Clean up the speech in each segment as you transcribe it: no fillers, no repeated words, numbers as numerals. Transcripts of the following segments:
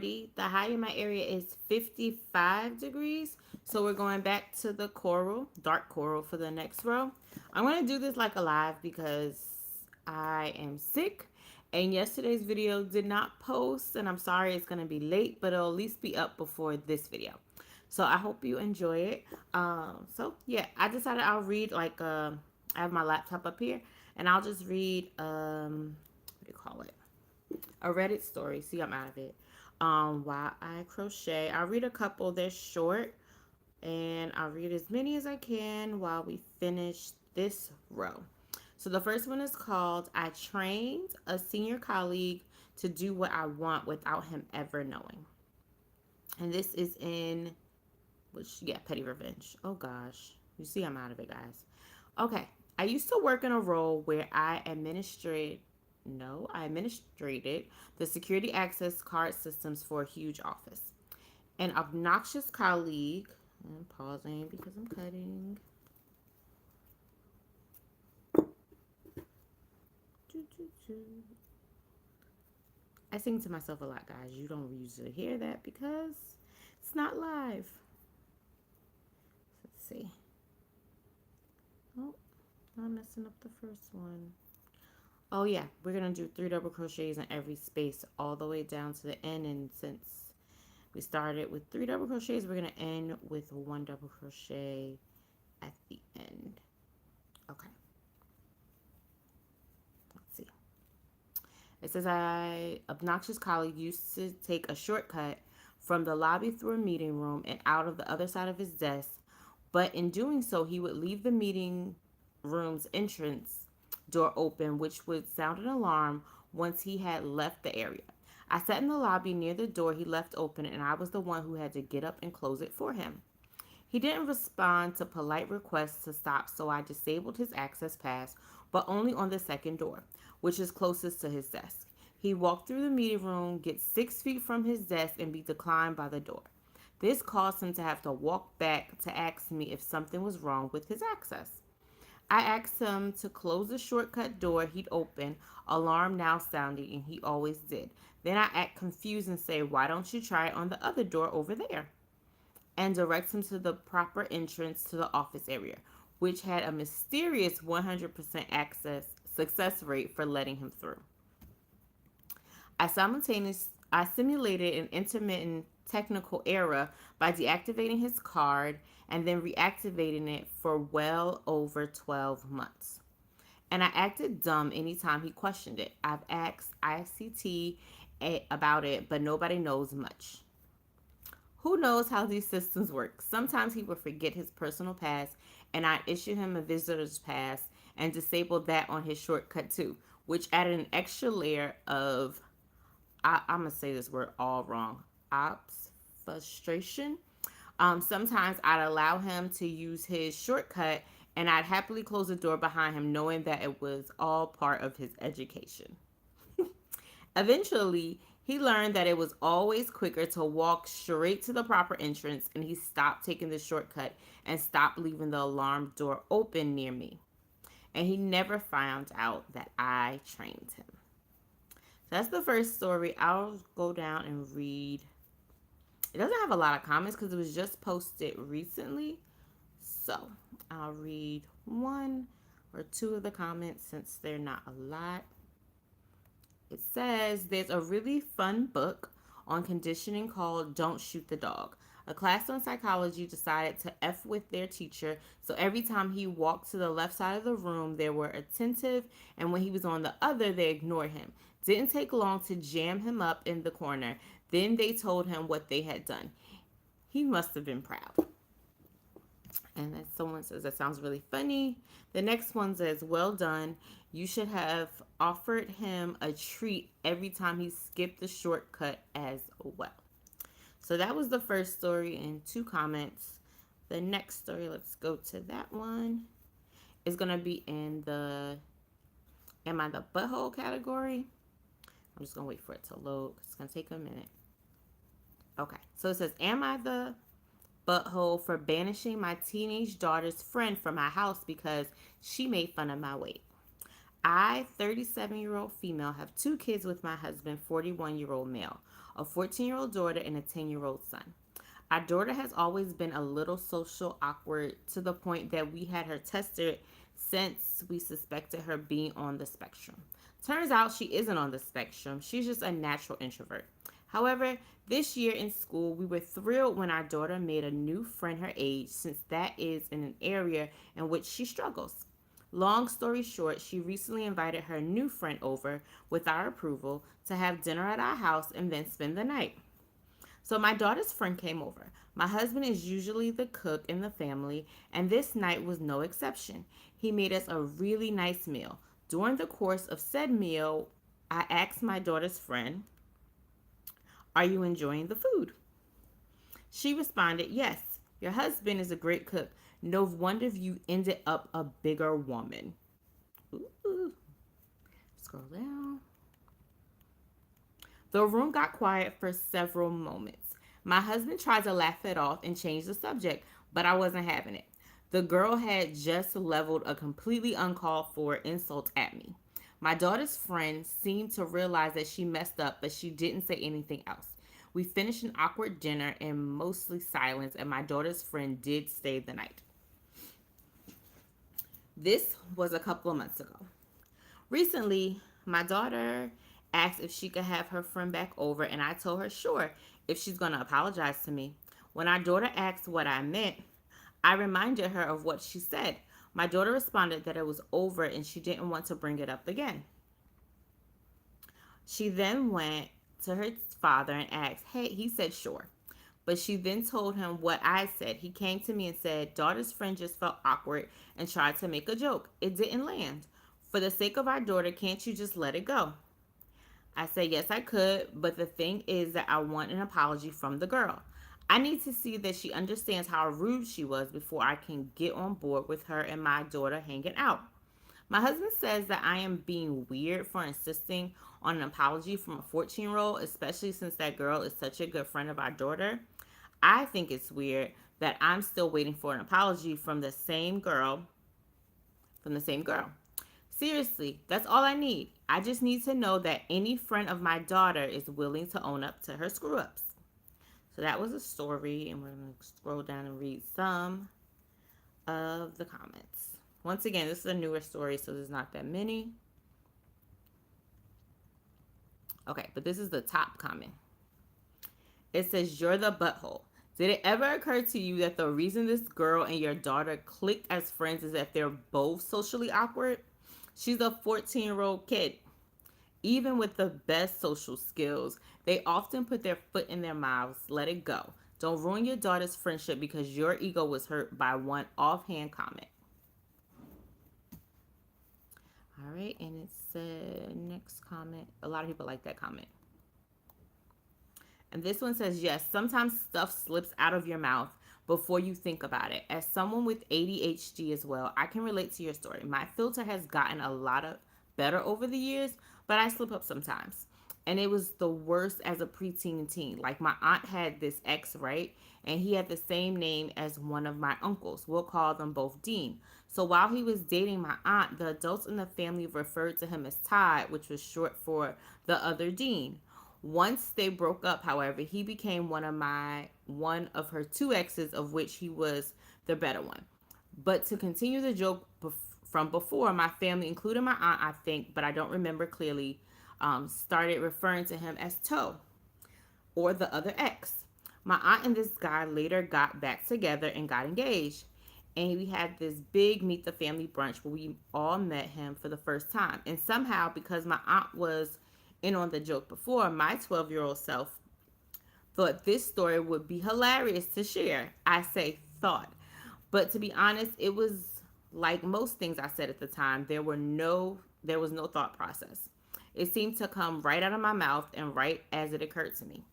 The high in my area is 55 degrees. So we're going back to the coral, dark coral for the next row. I'm going to do this like a live because I am sick and yesterday's video did not post, and I'm sorry it's going to be late, but it'll at least be up before this video. So I hope you enjoy it. So yeah, I decided I'll read I have my laptop up here and I'll just read what do you call it? A Reddit story. See, I'm out of it. While I crochet, I'll read a couple. They're short, and I'll read as many as I can while we finish this row. So the first one is called "I Trained a Senior Colleague to Do What I Want Without Him Ever Knowing," and this is in Petty Revenge. Oh gosh, you see, I'm out of it, guys. Okay, I used to work in a role where I administrated the security access card systems for a huge office. An obnoxious colleague, I'm pausing because I'm cutting. I sing to myself a lot, guys. You don't usually hear that because it's not live. Let's see. Oh, I'm messing up the first one. Oh yeah, we're gonna do 3 double crochets in every space all the way down to the end, and since we started with 3 double crochets, we're gonna end with 1 double crochet at the end. Okay, let's see. It says, I obnoxious colleague used to take a shortcut from the lobby through a meeting room and out of the other side of his desk, but in doing so, he would leave the meeting room's entrance door open, which would sound an alarm once he had left the area. I sat in the lobby near the door he left open, and I was the one who had to get up and close it for him. He didn't respond to polite requests to stop, so I disabled his access pass, but only on the second door, which is closest to his desk. He walked through the meeting room, get 6 feet from his desk, and be declined by the door. This caused him to have to walk back to ask me if something was wrong with his access. I asked him to close the shortcut door he'd opened, alarm now sounding, and he always did. Then I act confused and say, "Why don't you try it on the other door over there?" And directs him to the proper entrance to the office area, which had a mysterious 100% access success rate for letting him through. I simulated an intermittent technical error by deactivating his card and then reactivating it for well over 12 months. And I acted dumb anytime he questioned it. I've asked ICT about it, but nobody knows much. Who knows how these systems work? Sometimes he would forget his personal pass, and I'd issue him a visitor's pass and disable that on his shortcut too, which added an extra layer of, I'm going to say this word all wrong, obfuscation. Sometimes I'd allow him to use his shortcut, and I'd happily close the door behind him, knowing that it was all part of his education. Eventually, he learned that it was always quicker to walk straight to the proper entrance, and he stopped taking the shortcut and stopped leaving the alarm door open near me. And he never found out that I trained him. So that's the first story. I'll go down and read. It doesn't have a lot of comments because it was just posted recently. So I'll read 1 or 2 of the comments since they're not a lot. It says there's a really fun book on conditioning called Don't Shoot the Dog. A class on psychology decided to F with their teacher, so every time he walked to the left side of the room, they were attentive, and when he was on the other, they ignored him. Didn't take long to jam him up in the corner. Then they told him what they had done. He must have been proud. And then someone says, that sounds really funny. The next one says, well done. You should have offered him a treat every time he skipped the shortcut as well. So that was the first story and 2 comments. The next story, let's go to that one, is going to be in the Am I the Butthole category. I'm just going to wait for it to load. It's going to take a minute. Okay, so it says, am I the butthole for banishing my teenage daughter's friend from my house because she made fun of my weight? I, 37-year-old female, have 2 kids with my husband, 41-year-old male. a 14-year-old daughter, and a 10-year-old son. Our daughter has always been a little social awkward to the point that we had her tested since we suspected her being on the spectrum. Turns out she isn't on the spectrum, she's just a natural introvert. However, this year in school, we were thrilled when our daughter made a new friend her age, since that is in an area in which she struggles. Long story short, she recently invited her new friend over with our approval to have dinner at our house and then spend the night. So my daughter's friend came over. My husband is usually the cook in the family, and this night was no exception. He made us a really nice meal. During the course of said meal, I asked my daughter's friend, "Are you enjoying the food?" She responded, "Yes, your husband is a great cook. No wonder you ended up a bigger woman." Ooh. Scroll down. The room got quiet for several moments. My husband tried to laugh it off and change the subject, but I wasn't having it. The girl had just leveled a completely uncalled for insult at me. My daughter's friend seemed to realize that she messed up, but she didn't say anything else. We finished an awkward dinner in mostly silence, and my daughter's friend did stay the night. This was a couple of months ago. Recently, my daughter asked if she could have her friend back over, and I told her sure, if she's going to apologize to me. When our daughter asked what I meant, I reminded her of what she said. My daughter responded that it was over and she didn't want to bring it up again. She then went to her father and asked, "Hey," he said sure. But she then told him what I said. He came to me and said, "Daughter's friend just felt awkward and tried to make a joke. It didn't land. For the sake of our daughter, can't you just let it go?" I said, "Yes, I could, but the thing is that I want an apology from the girl. I need to see that she understands how rude she was before I can get on board with her and my daughter hanging out." My husband says that I am being weird for insisting on an apology from a 14-year-old, especially since that girl is such a good friend of our daughter. I think it's weird that I'm still waiting for an apology from the same girl. Seriously, that's all I need. I just need to know that any friend of my daughter is willing to own up to her screw ups. So that was a story, and we're going to scroll down and read some of the comments. Once again, this is a newer story, so there's not that many. Okay, but this is the top comment. It says, "You're the butthole. Did it ever occur to you that the reason this girl and your daughter clicked as friends is that they're both socially awkward? She's a 14-year-old kid. Even with the best social skills, they often put their foot in their mouths. Let it go. Don't ruin your daughter's friendship because your ego was hurt by one offhand comment." All right, and it said, next comment. A lot of people like that comment. And this one says, "Yes, sometimes stuff slips out of your mouth before you think about it. As someone with ADHD as well, I can relate to your story. My filter has gotten a lot of better over the years, but I slip up sometimes. And it was the worst as a preteen and teen. Like my aunt had this ex, right? And he had the same name as one of my uncles. We'll call them both Dean. So while he was dating my aunt, the adults in the family referred to him as Todd, which was short for the other Dean. Once they broke up, however, he became one of her two exes, of which he was the better one. But to continue the joke from before, my family, including my aunt, I think, but I don't remember clearly, started referring to him as Toe, or the other ex. My aunt and this guy later got back together and got engaged. And we had this big meet the family brunch where we all met him for the first time. And somehow, because my aunt was in on the joke before, my 12-year-old self thought this story would be hilarious to share. I say thought. But to be honest, it was like most things I said at the time. There was no thought process. It seemed to come right out of my mouth and right as it occurred to me.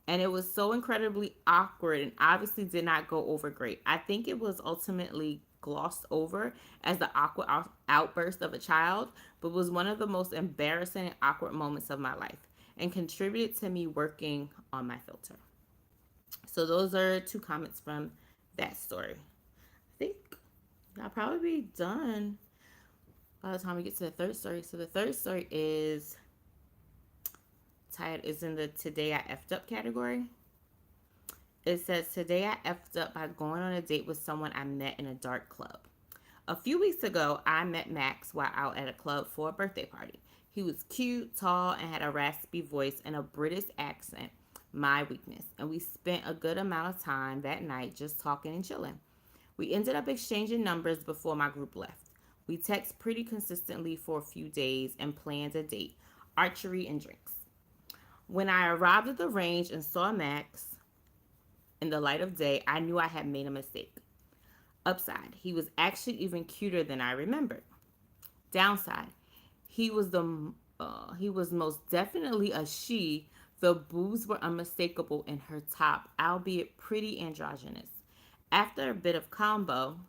And it was so incredibly awkward and obviously did not go over great. I think it was ultimately glossed over as the awkward outburst of a child, but was one of the most embarrassing and awkward moments of my life and contributed to me working on my filter. So those are two comments from that story. I think I'll probably be done by the time we get to the third story. So the third story is title is in the Today I Effed Up category. It says, Today I effed up by going on a date with someone I met in a dark club. A few weeks ago, I met Max while out at a club for a birthday party. He was cute, tall, and had a raspy voice and a British accent, my weakness. And we spent a good amount of time that night just talking and chilling. We ended up exchanging numbers before my group left. We text pretty consistently for a few days and planned a date, archery and drinks. When I arrived at the range and saw Max in the light of day, I knew I had made a mistake. Upside, he was actually even cuter than I remembered. Downside, he was most definitely a she. The boobs were unmistakable in her top, albeit pretty androgynous. After a bit of combo,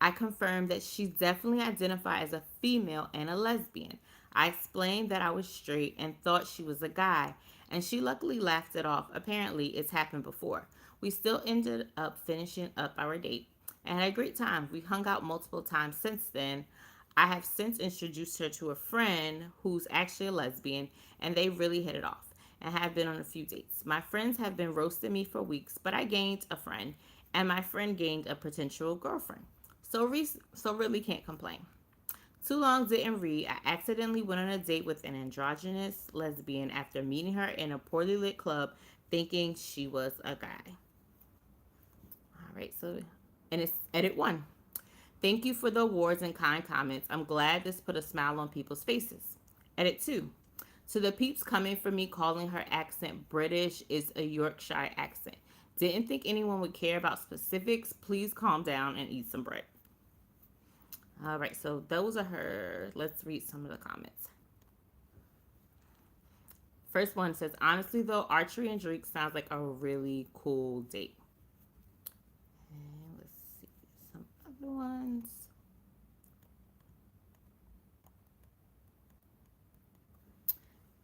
I confirmed that she definitely identified as a female and a lesbian. I explained that I was straight and thought she was a guy, and she luckily laughed it off. Apparently, it's happened before. We still ended up finishing up our date and had a great time. We hung out multiple times since then. I have since introduced her to a friend who's actually a lesbian, and they really hit it off and have been on a few dates. My friends have been roasting me for weeks, but I gained a friend, and my friend gained a potential girlfriend. So really can't complain. Too long didn't read. I accidentally went on a date with an androgynous lesbian after meeting her in a poorly lit club thinking she was a guy. All right, so, and it's edit one. Thank you for the awards and kind comments. I'm glad this put a smile on people's faces. Edit two. To the peeps coming for me calling her accent British is a Yorkshire accent. Didn't think anyone would care about specifics. Please calm down and eat some bread. All right, so those are her. Let's read some of the comments. First one says, honestly though, archery and drinks sounds like a really cool date. And let's see some other ones.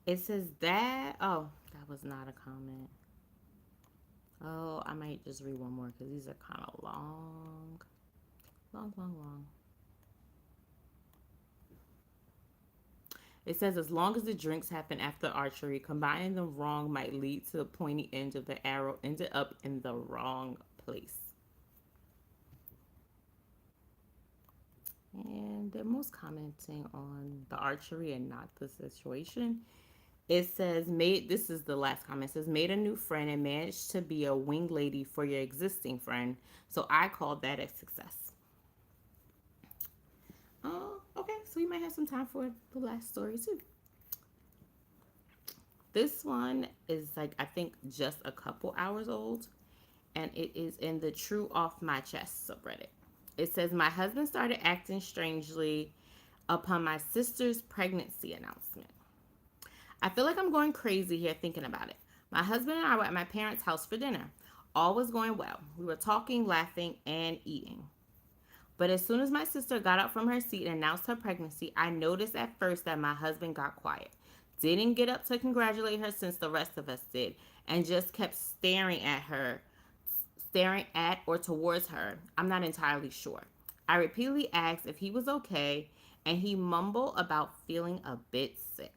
It says that, oh, that was not a comment. Oh, I might just read one more because these are kind of long. Long. It says, as long as the drinks happen after archery, combining them wrong might lead to the pointy end of the arrow ended up in the wrong place. And they're most commenting on the archery and not the situation. It says, this is the last comment. It says, made a new friend and managed to be a wing lady for your existing friend. So I called that a success. Oh, okay. So we might have some time for the last story too. This one is like, I think just a couple hours old, and it is in the True Off My Chest subreddit. It says, my husband started acting strangely upon my sister's pregnancy announcement. I feel like I'm going crazy here thinking about it. My husband and I were at my parents' house for dinner. All was going well. We were talking, laughing, and eating. But as soon as my sister got up from her seat and announced her pregnancy, I noticed at first that my husband got quiet. Didn't get up to congratulate her since the rest of us did, and just kept staring at or towards her. I'm not entirely sure. I repeatedly asked if he was okay, and he mumbled about feeling a bit sick.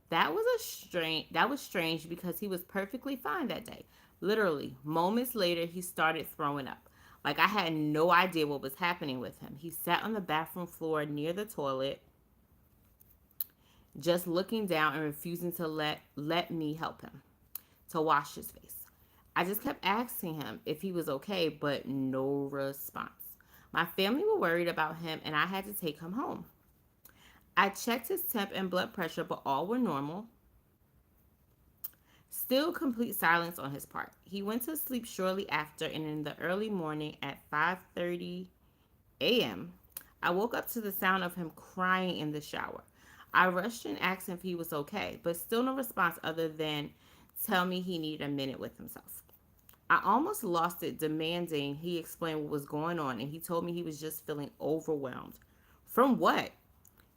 That was strange because he was perfectly fine that day. Literally, moments later, he started throwing up. Like I had no idea what was happening with him. He sat on the bathroom floor near the toilet, just looking down and refusing to let me help him to wash his face. I just kept asking him if he was okay, but no response. My family were worried about him, and I had to take him home. I checked his temp and blood pressure, but all were normal. Still complete silence on his part. He went to sleep shortly after, and in the early morning at 5:30 a.m., I woke up to the sound of him crying in the shower. I rushed and asked him if he was okay, but still no response other than tell me he needed a minute with himself. I almost lost it demanding he explain what was going on, and he told me he was just feeling overwhelmed. From what?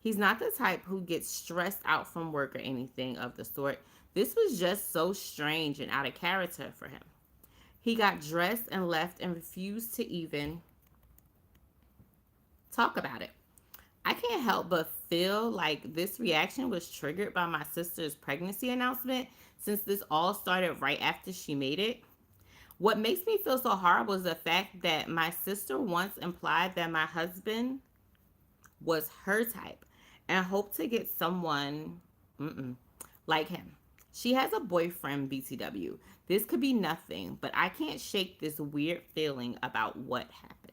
He's not the type who gets stressed out from work or anything of the sort. This was just so strange and out of character for him. He got dressed and left and refused to even talk about it. I can't help but feel like this reaction was triggered by my sister's pregnancy announcement since this all started right after she made it. What makes me feel so horrible is the fact that my sister once implied that my husband was her type and hoped to get someone like him. She has a boyfriend, BTW. This could be nothing, but I can't shake this weird feeling about what happened.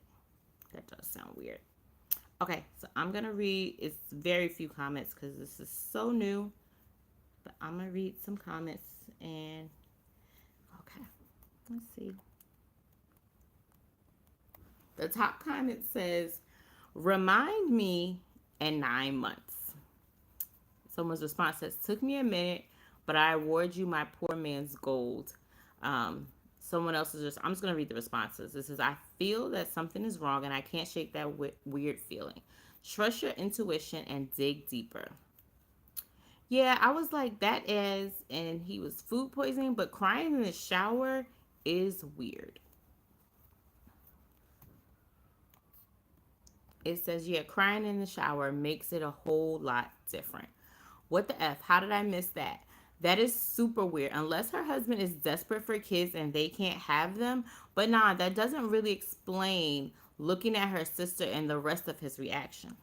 That does sound weird. Okay, so I'm going to read, it's very few comments because this is so new, but I'm going to read some comments and, okay, let's see. The top comment says, remind me in 9 months. Someone's response says, took me a minute, but I award you my poor man's gold. Someone else is just, I'm just going to read the responses. This is, I feel that something is wrong and I can't shake that weird feeling. Trust your intuition and dig deeper. Yeah, I was like, that is, and he was food poisoning, but crying in the shower is weird. It says, yeah, crying in the shower makes it a whole lot different. What the F? How did I miss that? That is super weird. Unless her husband is desperate for kids and they can't have them. But nah, that doesn't really explain looking at her sister and the rest of his reaction.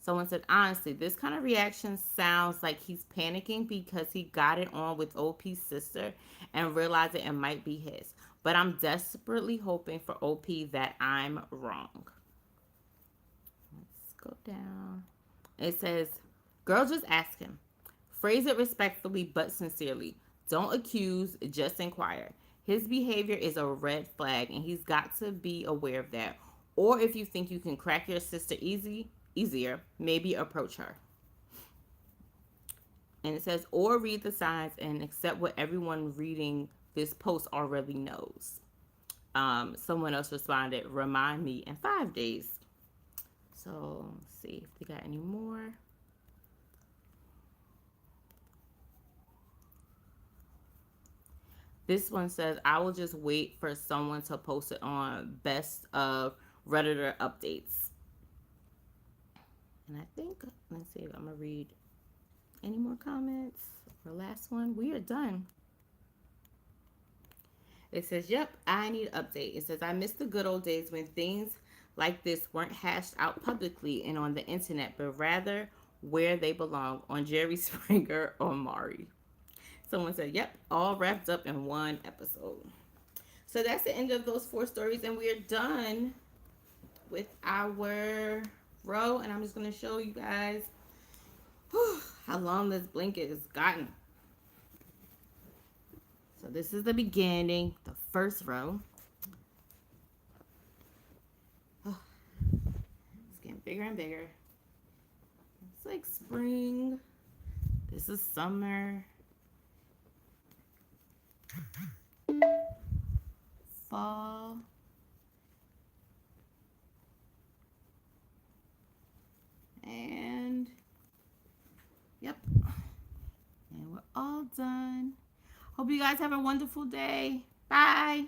Someone said, honestly, this kind of reaction sounds like he's panicking because he got it on with OP's sister and realized it might be his. But I'm desperately hoping for OP that I'm wrong. Let's go down. It says, girl, just ask him. Phrase it respectfully but sincerely. Don't accuse, just inquire. His behavior is a red flag and he's got to be aware of that. Or if you think you can crack your sister easier, maybe approach her. And it says, or read the signs and accept what everyone reading this post already knows. Someone else responded, remind me in 5 days. So let's see if they got any more. This one says, I will just wait for someone to post it on best of Redditor updates. And I think, let's see, I'm going to read any more comments. The last one, we are done. It says, yep, I need an update. It says, I miss the good old days when things like this weren't hashed out publicly and on the internet, but rather where they belong, on Jerry Springer or Maury. Someone said, yep, all wrapped up in one episode. So that's the end of those 4 stories, and we are done with our row. And I'm just going to show you guys how long this blanket has gotten. So this is the beginning, the first row. Oh, it's getting bigger and bigger. It's like spring. This is summer. Fall. And yep. And we're all done. Hope you guys have a wonderful day. Bye.